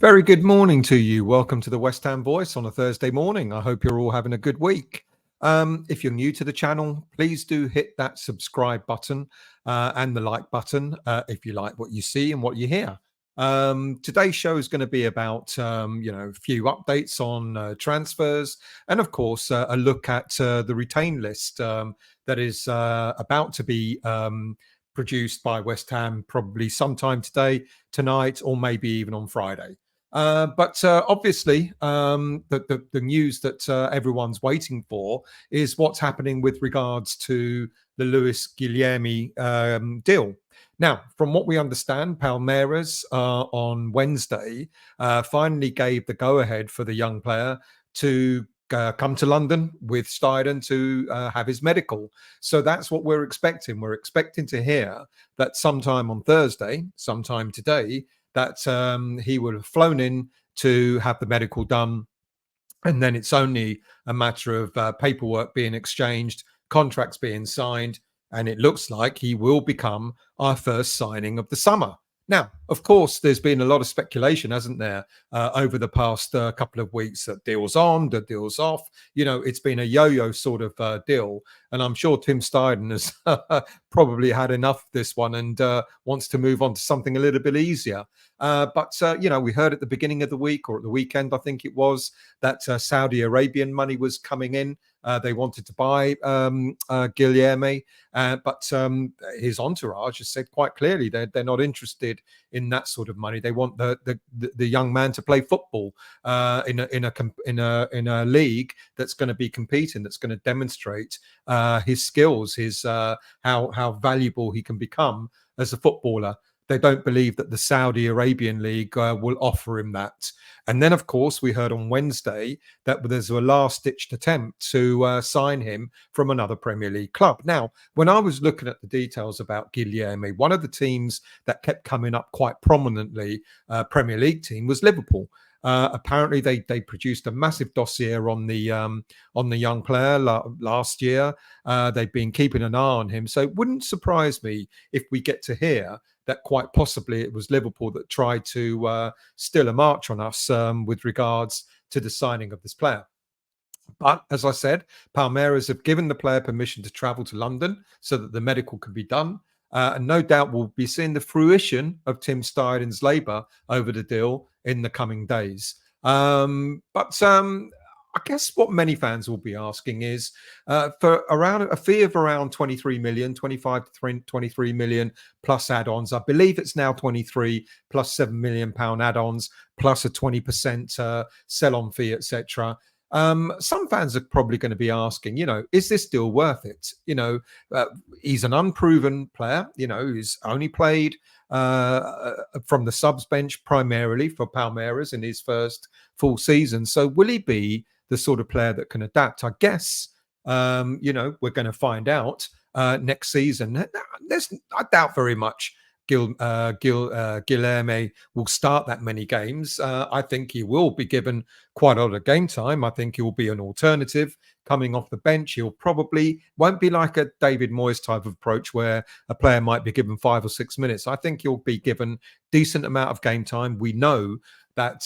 Very good morning to you. Welcome to the West Ham Voice on a Thursday morning. I hope you're all having a good week. If you're new to the channel, please do hit that subscribe button and the like button if you like what you see and what you hear. Today's show is going to be about a few updates on transfers and, of course, a look at the retain list that is about to be produced by West Ham probably sometime today, tonight, or maybe even on Friday. But obviously, the news that everyone's waiting for is what's happening with regards to the Luis Guilherme deal. Now, from what we understand, Palmeiras on Wednesday finally gave the go-ahead for the young player to come to London with Steiden to have his medical. So that's what we're expecting. We're expecting to hear that sometime on Thursday, sometime today, that he would have flown in to have the medical done. And then it's only a matter of paperwork being exchanged, contracts being signed, and it looks like he will become our first signing of the summer. Now, of course, there's been a lot of speculation, hasn't there, over the past couple of weeks that deal's on, that deal's off. You know, it's been a yo-yo sort of deal. And I'm sure Tim Steiden has probably had enough of this one and wants to move on to something a little bit easier. But we heard at the beginning of the week or at the weekend, I think it was, that Saudi Arabian money was coming in. They wanted to buy Guilherme, but his entourage has said quite clearly they're not interested in that sort of money. They want the young man to play football in a league that's going to be competing, that's going to demonstrate his skills, his how valuable he can become as a footballer. They don't believe that the Saudi Arabian League will offer him that. And then, of course, we heard on Wednesday that there's a last-ditched attempt to sign him from another Premier League club. Now, when I was looking at the details about Guilherme, one of the teams that kept coming up quite prominently, Premier League team, was Liverpool. Apparently, they produced a massive dossier on the young player last year. They've been keeping an eye on him, so it wouldn't surprise me if we get to hear that quite possibly it was Liverpool that tried to steal a march on us with regards to the signing of this player. But as I said, Palmeiras have given the player permission to travel to London so that the medical can be done. And no doubt we'll be seeing the fruition of Tim Steiden's labour over the deal in the coming days. But I guess what many fans will be asking is for around a fee of around 23 million, 25 to 23 million plus add-ons. I believe it's now 23 plus £7 million add-ons plus a 20% sell-on fee, etc. Some fans are probably going to be asking, is this deal worth it? He's an unproven player, who's only played from the subs bench primarily for Palmeiras in his first full season. So will he be the sort of player that can adapt? I guess, we're going to find out next season. I doubt very much Guilherme will start that many games. I think he will be given quite a lot of game time. I think he will be an alternative coming off the bench. He'll probably won't be like a David Moyes type of approach where a player might be given 5 or 6 minutes. I think he'll be given decent amount of game time. We know that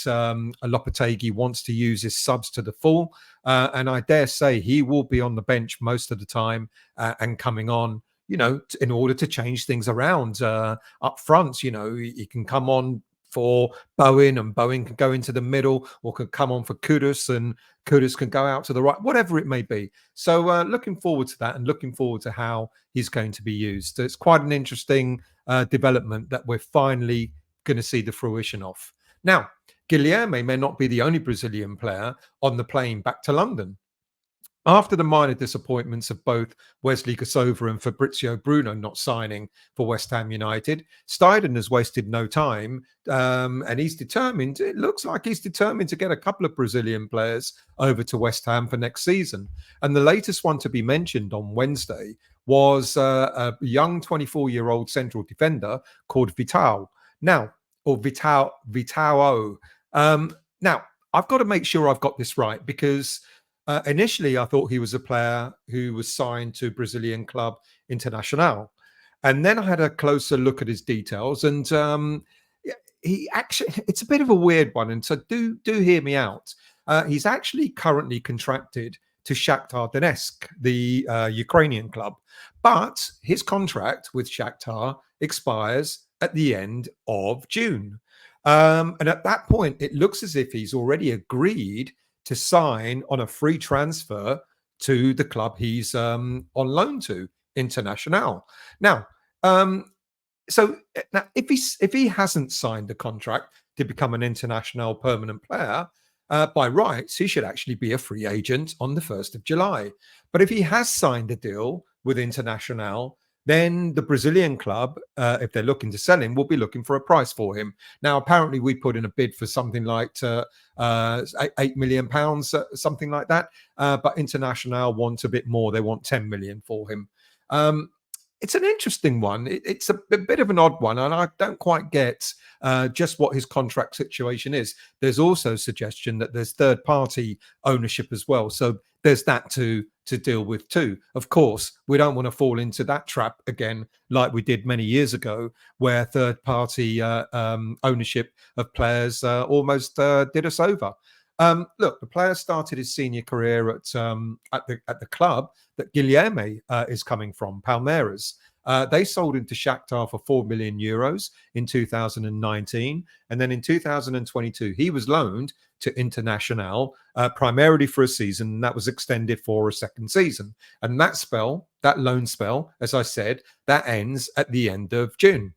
Lopetegui wants to use his subs to the full, and I dare say he will be on the bench most of the time and coming on, in order to change things around up front. He can come on for Bowen and Bowen can go into the middle, or can come on for Kudus and Kudus can go out to the right, whatever it may be. So looking forward to that and looking forward to how he's going to be used. It's quite an interesting development that we're finally going to see the fruition of. Now, Guilherme may not be the only Brazilian player on the plane back to London. After the minor disappointments of both Wesley Kasova and Fabrizio Bruno not signing for West Ham United, Steiden has wasted no time, and he's determined, it looks like he's determined to get a couple of Brazilian players over to West Ham for next season. And the latest one to be mentioned on Wednesday was a young 24-year-old central defender called Vitao. Now, Vitao. Now, I've got to make sure I've got this right, because initially I thought he was a player who was signed to Brazilian club Internacional. And then I had a closer look at his details, and he actually, it's a bit of a weird one, and so do hear me out. He's actually currently contracted to Shakhtar Donetsk, the Ukrainian club, but his contract with Shakhtar expires at the end of June. And at that point, it looks as if he's already agreed to sign on a free transfer to the club he's on loan to, International. Now, now, if he hasn't signed a contract to become an international permanent player, by rights, he should actually be a free agent on the 1st of July. But if he has signed a deal with International, then the Brazilian club, if they're looking to sell him, will be looking for a price for him. Now, apparently, we put in a bid for something like £8 million, something like that. But International want a bit more. They want 10 million for him. It's an interesting one. It's a bit of an odd one, and I don't quite get just what his contract situation is. There's also suggestion that there's third-party ownership as well, so there's that to deal with too. Of course, we don't want to fall into that trap again, like we did many years ago, where third-party ownership of players almost did us over. Look, the player started his senior career at the club that Guilherme is coming from, Palmeiras. They sold him to Shakhtar for €4 million in 2019, and then in 2022 he was loaned to International primarily for a season, and that was extended for a second season. And that loan spell, as I said, that ends at the end of June.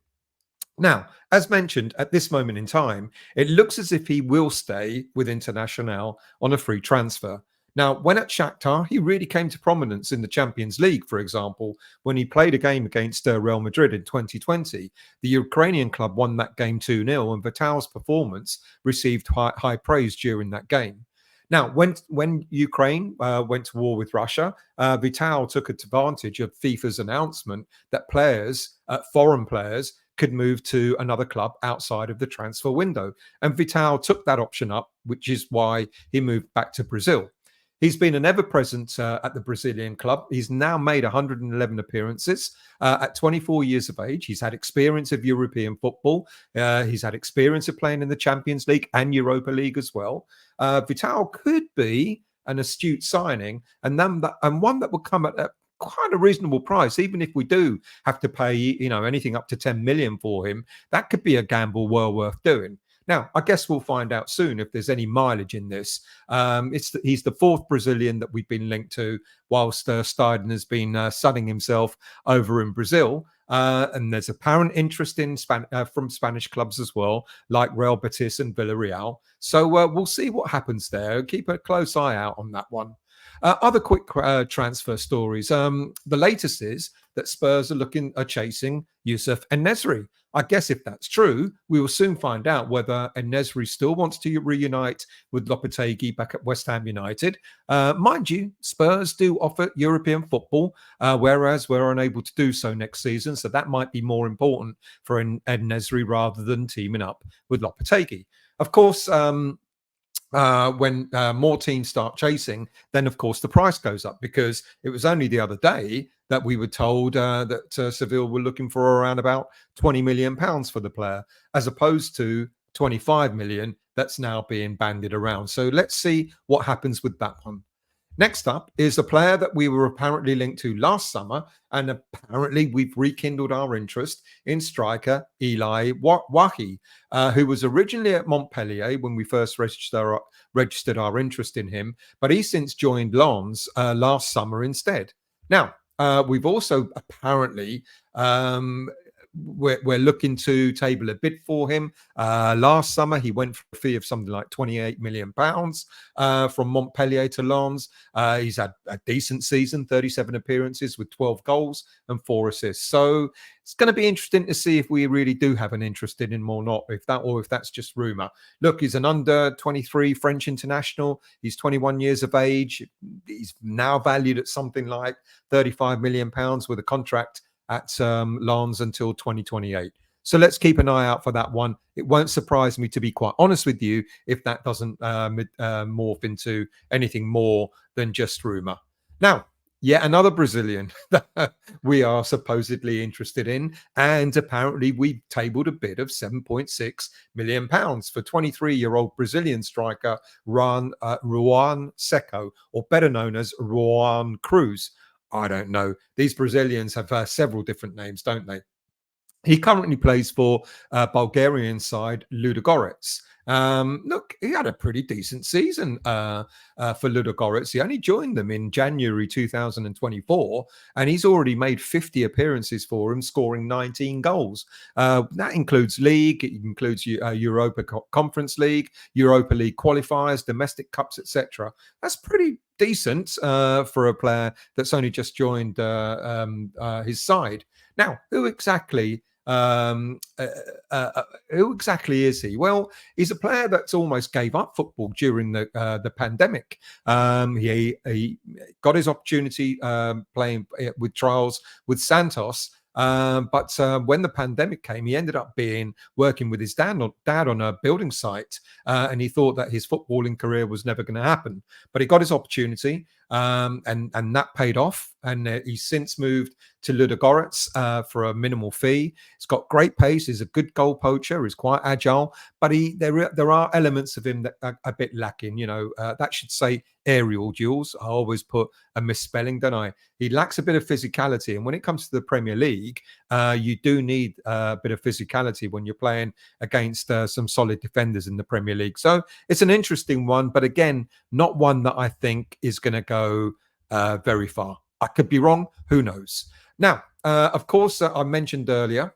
Now, as mentioned, at this moment in time, it looks as if he will stay with International on a free transfer. Now, when at Shakhtar, he really came to prominence in the Champions League, for example, when he played a game against Real Madrid in 2020. The Ukrainian club won that game 2-0, and Vitao's performance received high praise during that game. Now, when Ukraine went to war with Russia, Vitao took advantage of FIFA's announcement that foreign players, could move to another club outside of the transfer window. And Vitao took that option up, which is why he moved back to Brazil. He's been an ever-present at the Brazilian club. He's now made 111 appearances at 24 years of age. He's had experience of European football. He's had experience of playing in the Champions League and Europa League as well. Vitao could be an astute signing, and one that will come at quite a reasonable price. Even if we do have to pay, anything up to 10 million for him, that could be a gamble well worth doing. Now, I guess we'll find out soon if there's any mileage in this. He's the fourth Brazilian that we've been linked to, whilst Steiden has been sunning himself over in Brazil. And there's apparent interest in from Spanish clubs as well, like Real Betis and Villarreal. So we'll see what happens there. Keep a close eye out on that one. Other quick transfer stories. The latest is that Spurs are chasing Youssef En-Nesyri. I guess if that's true, we will soon find out whether En-Nesyri still wants to reunite with Lopetegui back at West Ham United. Mind you, Spurs do offer European football, whereas we're unable to do so next season. So that might be more important for En-Nesyri rather than teaming up with Lopetegui. Of course, when more teams start chasing, then of course the price goes up, because it was only the other day that we were told that Seville were looking for around about £20 million for the player, as opposed to 25 million that's now being bandied around. So let's see what happens with that one. Next up is a player that we were apparently linked to last summer, and apparently we've rekindled our interest in striker Eli Wahi, who was originally at Montpellier when we first registered our interest in him, but he's since joined Lens last summer instead. Now, we've also apparently we're looking to table a bid for him. Last summer, he went for a fee of something like £28 million from Montpellier to Lens. He's had a decent season, 37 appearances with 12 goals and 4 assists. So it's going to be interesting to see if we really do have an interest in him or not, if that's just rumour. Look, he's an under-23 French international. He's 21 years of age. He's now valued at something like £35 million with a contract at Lens until 2028. So let's keep an eye out for that one. It won't surprise me, to be quite honest with you, if that doesn't morph into anything more than just rumour. Now, Yet another Brazilian that we are supposedly interested in. And apparently, we've tabled a bid of £7.6 million for 23-year-old Brazilian striker Ruan Seco, or better known as Ruan Cruz. I don't know. These Brazilians have several different names, don't they? He currently plays for Bulgarian side Ludogorets. Look, he had a pretty decent season for Ludogorets. He only joined them in January 2024, and he's already made 50 appearances for him, scoring 19 goals. That includes league, it includes Europa Conference League, Europa League qualifiers, domestic cups, etc. That's pretty decent for a player that's only just joined his side. Now, who exactly is he? Well, he's a player that's almost gave up football during the pandemic. He got his opportunity playing with trials with Santos. But when the pandemic came, he ended up working with his dad on a building site, and he thought that his footballing career was never going to happen. But he got his opportunity, and that paid off. And he's since moved to Ludogorets for a minimal fee. He's got great pace. He's a good goal poacher. He's quite agile, but there are elements of him that are a bit lacking. That should say aerial duels. I always put a misspelling, don't I? He lacks a bit of physicality, and when it comes to the Premier League, you do need a bit of physicality when you're playing against some solid defenders in the Premier League. So it's an interesting one, but again, not one that I think is going to go very far. I could be wrong. Who knows? Now, of course, I mentioned earlier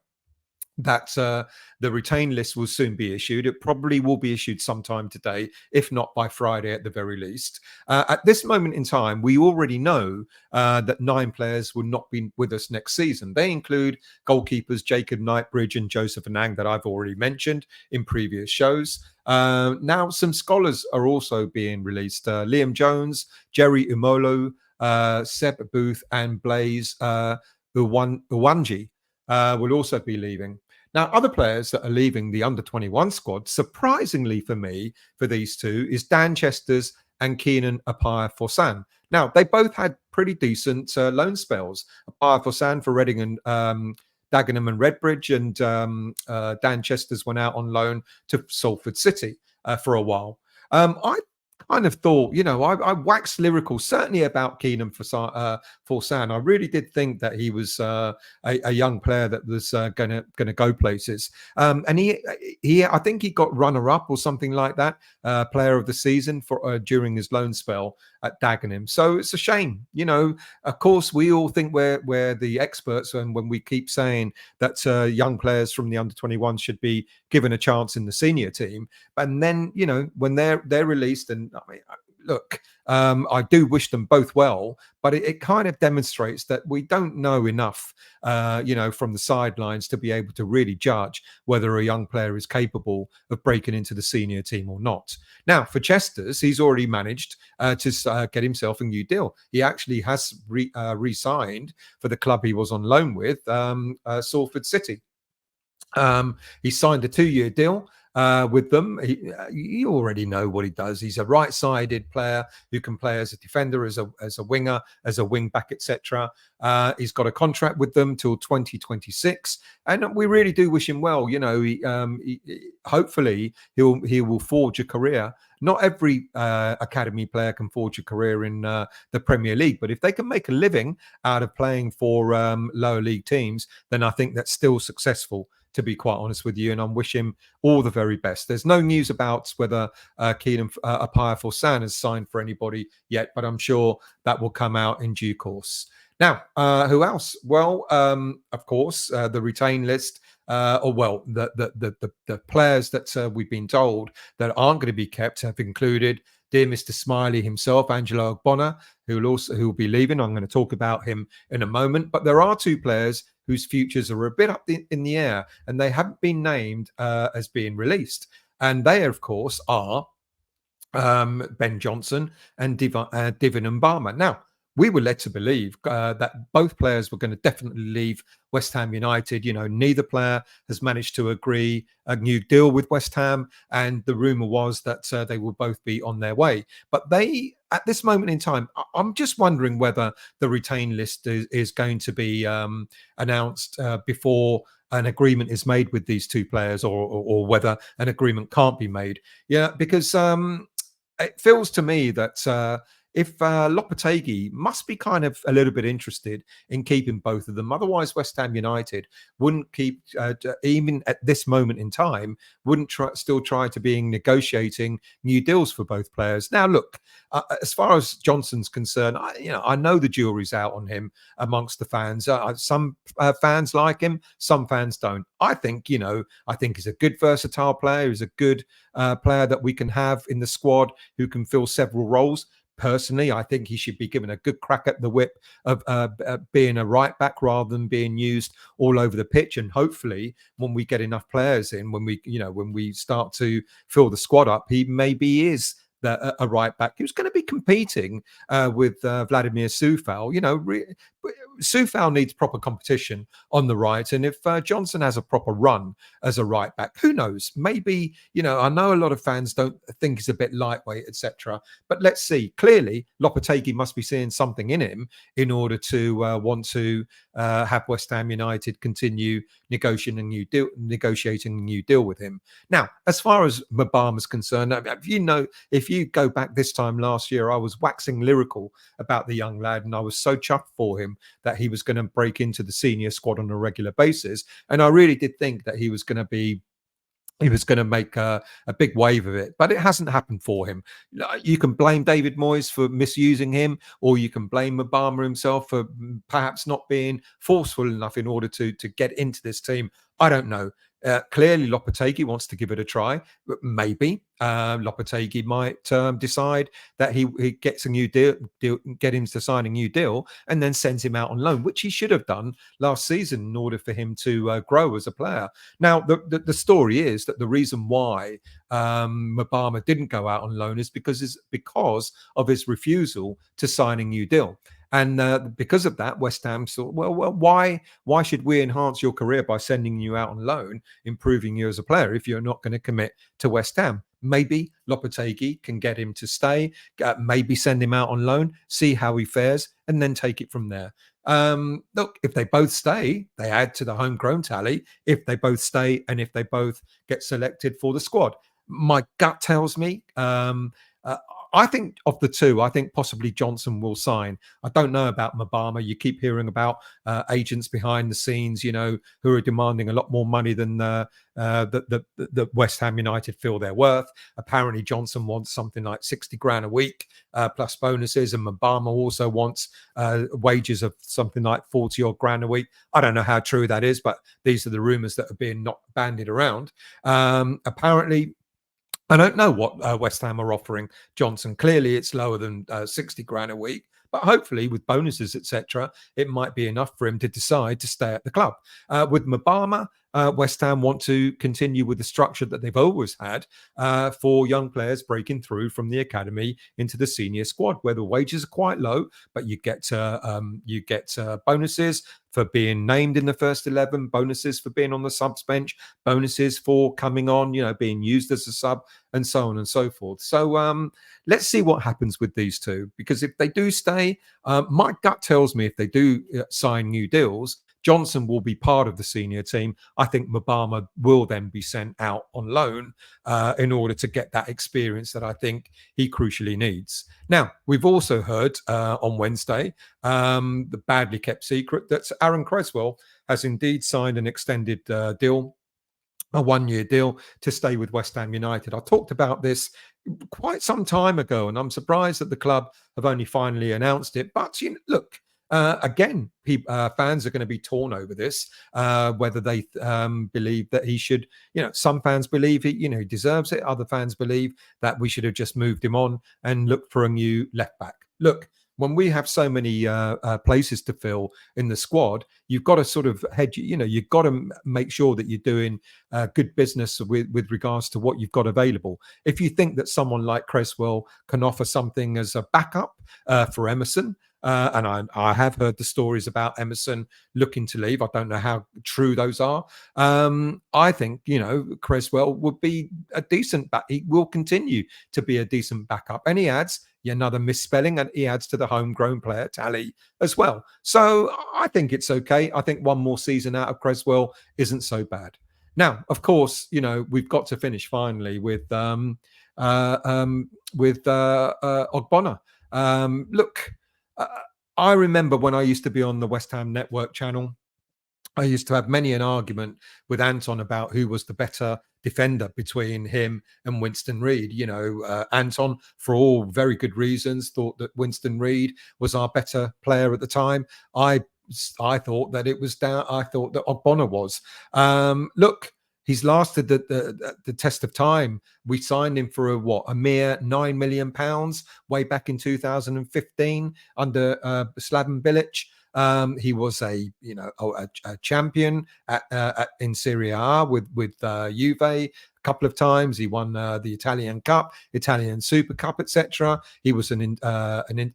that the retain list will soon be issued. It probably will be issued sometime today, if not by Friday at the very least. At this moment in time, we already know that 9 players will not be with us next season. They include goalkeepers Jacob Knightbridge and Joseph Anang that I've already mentioned in previous shows. Now, some scholars are also being released. Liam Jones, Jerry Umolo, Seb Booth, and Blaise Uwanji will also be leaving. Now, other players that are leaving the under-21 squad, surprisingly for me, for these two, is Dan Chesters and Keenan Appiah-Forsan. Now, they both had pretty decent loan spells. Appiah-Forsan for Reading and Dagenham and Redbridge, and Dan Chesters went out on loan to Salford City for a while. I kind of thought, I waxed lyrical, certainly about Keenan Forsan. I really did think that he was a young player that was going to go places. And he, I think he got runner-up or something like that, player of the season for during his loan spell at Dagenham. So it's a shame, Of course, we all think we're the experts, and when we keep saying that young players from the under-21 should be given a chance in the senior team, and then when they're released, and I mean, look, I do wish them both well, but it kind of demonstrates that we don't know enough, from the sidelines to be able to really judge whether a young player is capable of breaking into the senior team or not. Now, for Chesters, he's already managed to get himself a new deal. He actually has re-signed for the club he was on loan with, Salford City. He signed a 2-year deal with them. You already know what he does. He's a right-sided player who can play as a defender, as a winger, as a wing back, etc. He's got a contract with them till 2026, and we really do wish him well. Hopefully he will forge a career. Not every academy player can forge a career in the Premier League, but if they can make a living out of playing for lower league teams, then I think that's still successful, to be quite honest with you, and I'm wishing him all the very best. There's no news about whether Keenan Appiah-Forsan has signed for anybody yet, but I'm sure that will come out in due course. Now, who else? Well, of course, the retain list, the players that we've been told that aren't going to be kept have included dear Mr. Smiley himself, Angelo Ogbonna, who will be leaving. I'm going to talk about him in a moment. But there are 2 players whose futures are a bit up in the air, and they haven't been named as being released. And they, of course, are Ben Johnson and Divin Mbama. Now, we were led to believe that both players were going to definitely leave West Ham United. Neither player has managed to agree a new deal with West Ham, and the rumor was that they will both be on their way. But they at this moment in time, I'm just wondering whether the retain list is going to be announced before an agreement is made with these two players, or whether an agreement can't be made. Yeah, because it feels to me that if Lopetegui must be kind of a little bit interested in keeping both of them. Otherwise, West Ham United wouldn't keep, even at this moment in time, wouldn't still try to be negotiating new deals for both players. Now, look, as far as Johnson's concerned, I know the jury's out on him amongst the fans. Some fans like him, some fans don't. I think he's a good versatile player. He's a good player that we can have in the squad who can fill several roles. Personally, I think he should be given a good crack at the whip of being a right back rather than being used all over the pitch. And hopefully, when we get enough players in, when we start to fill the squad up, he maybe is a right back who's going to be competing with Vladimir Sufal. Sufal needs proper competition on the right, and if Johnson has a proper run as a right back, who knows? Maybe I know a lot of fans don't think he's a bit lightweight, etc. But let's see. Clearly, Lopetegui must be seeing something in him in order to want to have West Ham United continue negotiating a new deal with him. Now, as far as Mbama's concerned, if you go back this time last year, I was waxing lyrical about the young lad, and I was so chuffed for him that he was going to break into the senior squad on a regular basis. And I really did think that he was going to make a big wave of it, but it hasn't happened for him. You can blame David Moyes for misusing him, or you can blame Mbama himself for perhaps not being forceful enough in order to get into this team. I don't know. Clearly, Lopetegui wants to give it a try. But maybe Lopetegui might decide that he gets a new deal, get him to sign a new deal, and then sends him out on loan, which he should have done last season in order for him to grow as a player. Now, the story is that the reason why Mbama didn't go out on loan is because of his refusal to sign a new deal. And because of that, West Ham thought, well, why should we enhance your career by sending you out on loan, improving you as a player, if you're not going to commit to West Ham? Maybe Lopetegui can get him to stay, maybe send him out on loan, see how he fares, and then take it from there. Look, if they both stay, they add to the homegrown tally. If they both stay and if they both get selected for the squad, my gut tells me I think of the two, I think possibly Johnson will sign. I don't know about Mbama. You keep hearing about agents behind the scenes, who are demanding a lot more money than the West Ham United feel they're worth. Apparently, Johnson wants something like 60 grand a week plus bonuses, and Mbama also wants wages of something like 40 odd grand a week. I don't know how true that is, but these are the rumours that are being not bandied around. Apparently, I don't know what West Ham are offering Johnson. Clearly, it's lower than 60 grand a week, but hopefully with bonuses, etc., it might be enough for him to decide to stay at the club. With Mbama, West Ham want to continue with the structure that they've always had for young players breaking through from the academy into the senior squad, where the wages are quite low, but you get bonuses for being named in the first 11, bonuses for being on the subs bench, bonuses for coming on, being used as a sub, and so on and so forth. So let's see what happens with these two, because if they do stay, my gut tells me if they do sign new deals, Johnson will be part of the senior team. I think Mbama will then be sent out on loan in order to get that experience that I think he crucially needs. Now, we've also heard on Wednesday, the badly kept secret, that Aaron Cresswell has indeed signed an extended deal, a one-year deal to stay with West Ham United. I talked about this quite some time ago, and I'm surprised that the club have only finally announced it. But look, again, fans are going to be torn over this, whether they believe that he should. Some fans believe he deserves it. Other fans believe that we should have just moved him on and looked for a new left back. Look, when we have so many places to fill in the squad, you've got to sort of hedge. You've got to make sure that you're doing good business with regards to what you've got available. If you think that someone like Cresswell can offer something as a backup for Emerson. And I have heard the stories about Emerson looking to leave. I don't know how true those are. I think, Cresswell would be a decent back. He will continue to be a decent backup. Any ads, another misspelling, and he adds to the homegrown player tally as well. So I think it's okay. I think one more season out of Cresswell isn't so bad. Now, of course, we've got to finish finally with Ogbonna. Look, uh, I remember when I used to be on the West Ham Network channel, I used to have many an argument with Anton about who was the better defender between him and Winston Reid. Anton, for all very good reasons, thought that Winston Reid was our better player at the time. I thought that it was down. I thought that Ogbonna was. Look, he's lasted the test of time. We signed him for a mere £9 million way back in 2015 under Slaven Bilic. He was a champion in Serie A with Juve a couple of times. He won the Italian Cup, Italian Super Cup, etc. He was an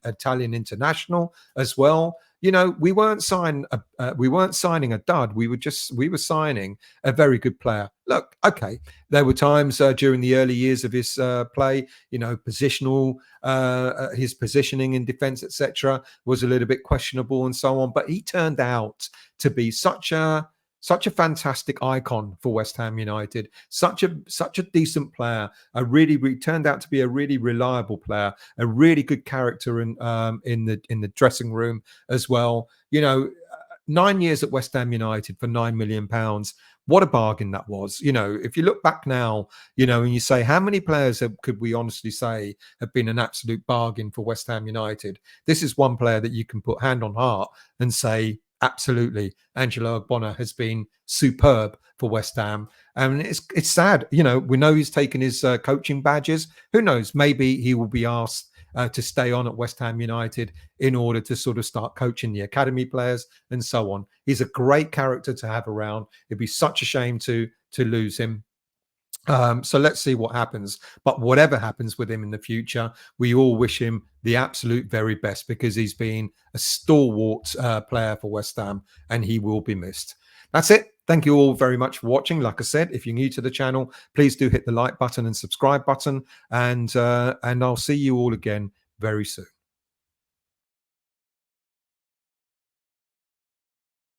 Italian international as well. We weren't signing a dud. We were signing a very good player. Look, okay, there were times during the early years of his play, positional, his positioning in defence, etc., was a little bit questionable and so on. But he turned out to be such a fantastic icon for West Ham United, such a decent player, turned out to be a really reliable player, a really good character in the dressing room as well. 9 years at West Ham United for £9 million. What a bargain that was. If you look back now, and you say, how many players could we honestly say have been an absolute bargain for West Ham United? This is one player that you can put hand on heart and say, absolutely, Angelo Ogbonna has been superb for West Ham. And it's sad. We know he's taken his coaching badges. Who knows? Maybe he will be asked to stay on at West Ham United in order to sort of start coaching the academy players and so on. He's a great character to have around. It'd be such a shame to lose him. So let's see what happens. But whatever happens with him in the future, we all wish him the absolute very best, because he's been a stalwart player for West Ham and he will be missed. That's it. Thank you all very much for watching. Like I said, if you're new to the channel, please do hit the like button and subscribe button, and I'll see you all again very soon.